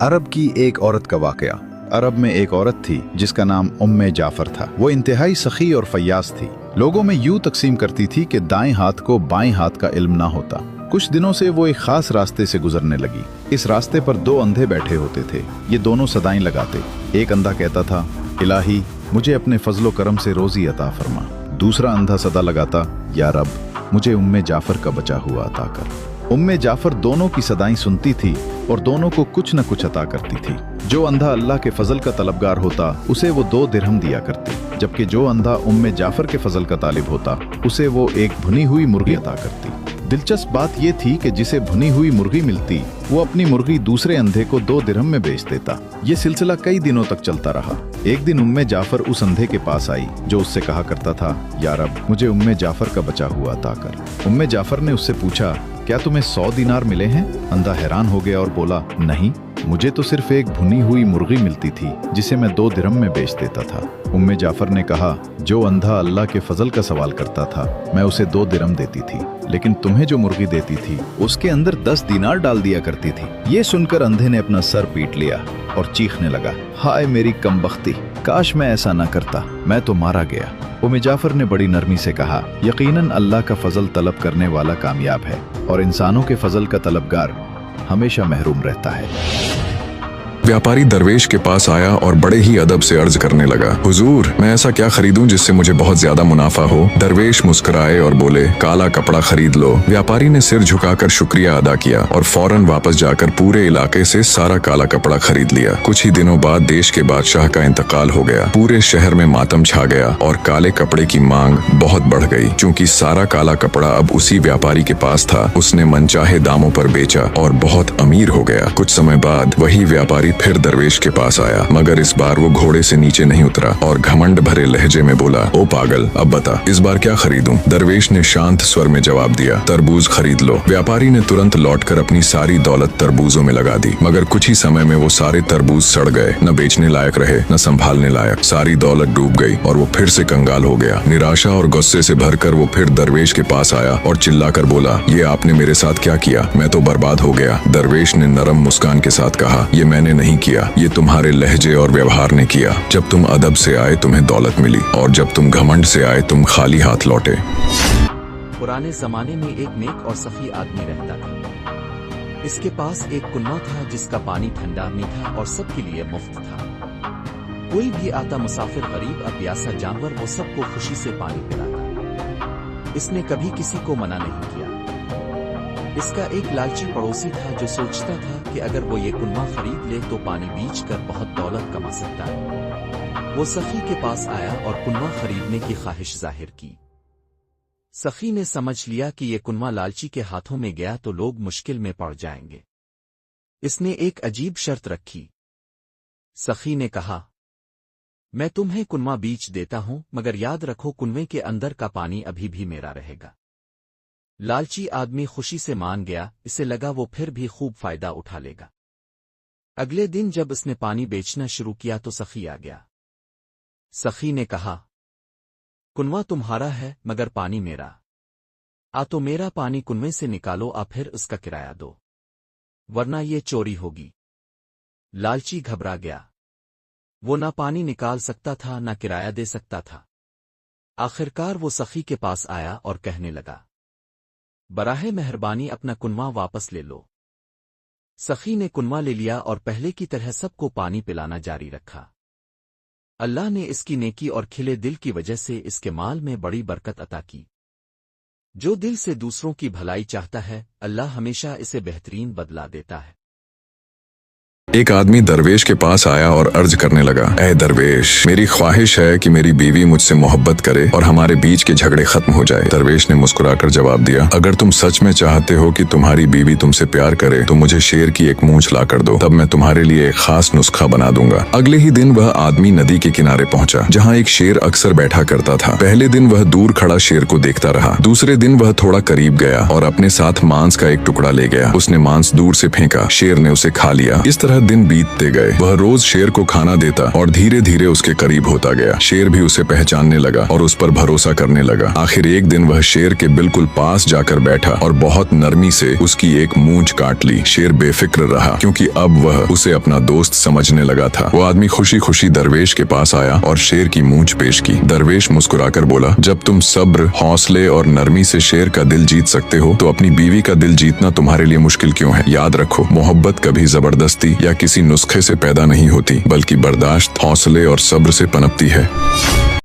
अरब की एक औरत का वाकया। अरब में एक औरत थी जिसका नाम उम्मे जाफर था। वो इंतहाई सखी और फयाज थी। लोगों में यूं तकसीम करती थी कि दाएं हाथ को बाएं हाथ का इल्म ना होता। कुछ दिनों से वो एक खास रास्ते से गुजरने लगी। इस रास्ते पर दो अंधे बैठे होते थे। ये दोनों सदाएं लगाते। एक अंधा कहता था, इलाही मुझे अपने फजलो करम से रोजी अता फरमा। दूसरा अंधा सदा लगाता, या रब मुझे उम्मे जाफर का बचा हुआ अता कर। उम्मे जाफर दोनों की सदाएं सुनती थी और दोनों को कुछ न कुछ अता करती थी। जो अंधा अल्लाह के फजल का तलबगार होता उसे वो 2 दिरहम दिया करती, जबकि जो अंधा उम्मे जाफर के फजल का तालिब होता उसे वो एक भुनी हुई मुर्गी अता करती। दिलचस्प बात यह थी कि जिसे भुनी हुई मुर्गी मिलती वो अपनी मुर्गी दूसरे अंधे को 2 दिरहम में बेच देता। ये सिलसिला कई दिनों तक चलता रहा। एक दिन उम्मे जाफर उस अंधे के पास आई जो उससे कहा करता था, या रब मुझे उम्मे जाफर का बचा हुआ अता कर। उम्मे जाफर ने उससे पूछा, क्या तुम्हें 100 दीनार मिले हैं? अंधा हैरान हो गया और बोला, नहीं, मुझे तो सिर्फ एक भुनी हुई मुर्गी मिलती थी जिसे मैं 2 दिरहम में बेच देता था। उम्मे जाफर ने कहा, जो अंधा अल्लाह के फजल का सवाल करता था मैं उसे 2 दिरहम देती थी, लेकिन तुम्हें जो मुर्गी देती थी उसके अंदर 10 दीनार डाल दिया करती थी। ये सुनकर अंधे ने अपना सर पीट लिया और चीखने लगा, हाय मेरी कमबख्ती, काश मैं ऐसा ना करता, मैं तो मारा गया। उम्मे जाफर ने बड़ी नरमी से कहा, यकीनन अल्लाह का फजल तलब करने वाला कामयाब है और इंसानों के फजल का तलबगार हमेशा महरूम रहता है। व्यापारी दरवेश के पास आया और बड़े ही अदब से अर्ज करने लगा, हुजूर मैं ऐसा क्या खरीदूं जिससे मुझे बहुत ज्यादा मुनाफा हो? दरवेश मुस्कुराए और बोले, काला कपड़ा खरीद लो। व्यापारी ने सिर झुकाकर शुक्रिया अदा किया और फौरन वापस जाकर पूरे इलाके से सारा काला कपड़ा खरीद लिया। कुछ ही दिनों बाद देश के बादशाह का इंतकाल हो गया। पूरे शहर में मातम छा गया और काले कपड़े की मांग बहुत बढ़ गई। चूंकि सारा काला कपड़ा अब उसी व्यापारी के पास था, उसने मनचाहे दामों पर बेचा और बहुत अमीर हो गया। कुछ समय बाद वही व्यापारी फिर दरवेश के पास आया, मगर इस बार वो घोड़े से नीचे नहीं उतरा और घमंड भरे लहजे में बोला, ओ पागल, अब बता इस बार क्या खरीदूं? दरवेश ने शांत स्वर में जवाब दिया, तरबूज खरीद लो। व्यापारी ने तुरंत लौटकर अपनी सारी दौलत तरबूजों में लगा दी, मगर कुछ ही समय में वो सारे तरबूज सड़ गए, न बेचने लायक रहे न संभालने लायक। सारी दौलत डूब गई और वो फिर से कंगाल हो गया। निराशा और गुस्से से भरकर वो फिर दरवेश के पास आया और चिल्लाकर बोला, ये आपने मेरे साथ क्या किया? मैं तो बर्बाद हो गया। दरवेश ने नरम मुस्कान के साथ कहा, ये मैंने नहीं किया, ये तुम्हारे लहजे और व्यवहार ने किया। जब तुम अदब से आए तुम्हें दौलत मिली और जब तुम घमंड से आए तुम खाली हाथ लौटे। पुराने जमाने में एक नेक और सखी आदमी रहता था। इसके पास एक कुआं था जिसका पानी ठंडा, मीठा और सबके लिए मुफ्त था। कोई भी आता मुसाफिर, गरीब या प्यासा जानवर, वो सबको खुशी से पानी पिलाता। इसने कभी किसी को मना नहीं किया। इसका एक लालची पड़ोसी था जो सोचता था कि अगर वो ये कुआं खरीद ले तो पानी बेचकर बहुत दौलत कमा सकता है। वो सखी के पास आया और कुआं खरीदने की ख्वाहिश जाहिर की। सखी ने समझ लिया कि ये कुआं लालची के हाथों में गया तो लोग मुश्किल में पड़ जाएंगे। इसने एक अजीब शर्त रखी। सखी ने कहा, मैं तुम्हें कुआं बीच देता हूं, मगर याद रखो कुएं के अंदर का पानी अभी भी मेरा रहेगा। लालची आदमी खुशी से मान गया। इसे लगा वो फिर भी खूब फायदा उठा लेगा। अगले दिन जब इसने पानी बेचना शुरू किया तो सखी आ गया। सखी ने कहा, कुआं तुम्हारा है मगर पानी मेरा। आ तो मेरा पानी कुएं से निकालो, आ फिर उसका किराया दो, वरना ये चोरी होगी। लालची घबरा गया। वो ना पानी निकाल सकता था ना किराया दे सकता था। आखिरकार वो सखी के पास आया और कहने लगा, बराहे मेहरबानी अपना कुआं वापस ले लो। सखी ने कुआं ले लिया और पहले की तरह सबको पानी पिलाना जारी रखा। अल्लाह ने इसकी नेकी और खिले दिल की वजह से इसके माल में बड़ी बरकत अता की। जो दिल से दूसरों की भलाई चाहता है, अल्लाह हमेशा इसे बेहतरीन बदला देता है। एक आदमी दरवेश के पास आया और अर्ज करने लगा, ऐ दरवेश, मेरी ख्वाहिश है कि मेरी बीवी मुझसे मोहब्बत करे और हमारे बीच के झगड़े खत्म हो जाए। दरवेश ने मुस्कुराकर जवाब दिया, अगर तुम सच में चाहते हो कि तुम्हारी बीवी तुमसे प्यार करे तो मुझे शेर की एक मूंछ ला कर दो, तब मैं तुम्हारे लिए एक खास नुस्खा बना दूंगा। अगले ही दिन वह आदमी नदी के किनारे पहुंचा जहाँ एक शेर अक्सर बैठा करता था। पहले दिन वह दूर खड़ा शेर को देखता रहा। दूसरे दिन वह थोड़ा करीब गया और अपने साथ मांस का एक टुकड़ा ले गया। उसने मांस दूर से फेंका, शेर ने उसे खा लिया। इस तरह दिन बीतते गए। वह रोज शेर को खाना देता और धीरे धीरे उसके करीब होता गया। शेर भी उसे पहचानने लगा और उस पर भरोसा करने लगा। आखिर एक दिन वह शेर के बिल्कुल पास जाकर बैठा और बहुत नरमी से उसकी एक मूंछ काट ली। शेर बेफिक्र रहा क्योंकि अब वह उसे अपना दोस्त समझने लगा था। वो आदमी खुशी खुशी दरवेश के पास आया और शेर की मूंछ पेश की। दरवेश मुस्कुराकर बोला, जब तुम सब्र, हौसले और नरमी से शेर का दिल जीत सकते हो तो अपनी बीवी का दिल जीतना तुम्हारे लिए मुश्किल क्यों है? याद रखो, मोहब्बत कभी जबरदस्ती या किसी नुस्खे से पैदा नहीं होती, बल्कि बर्दाश्त, हौसले और सब्र से पनपती है।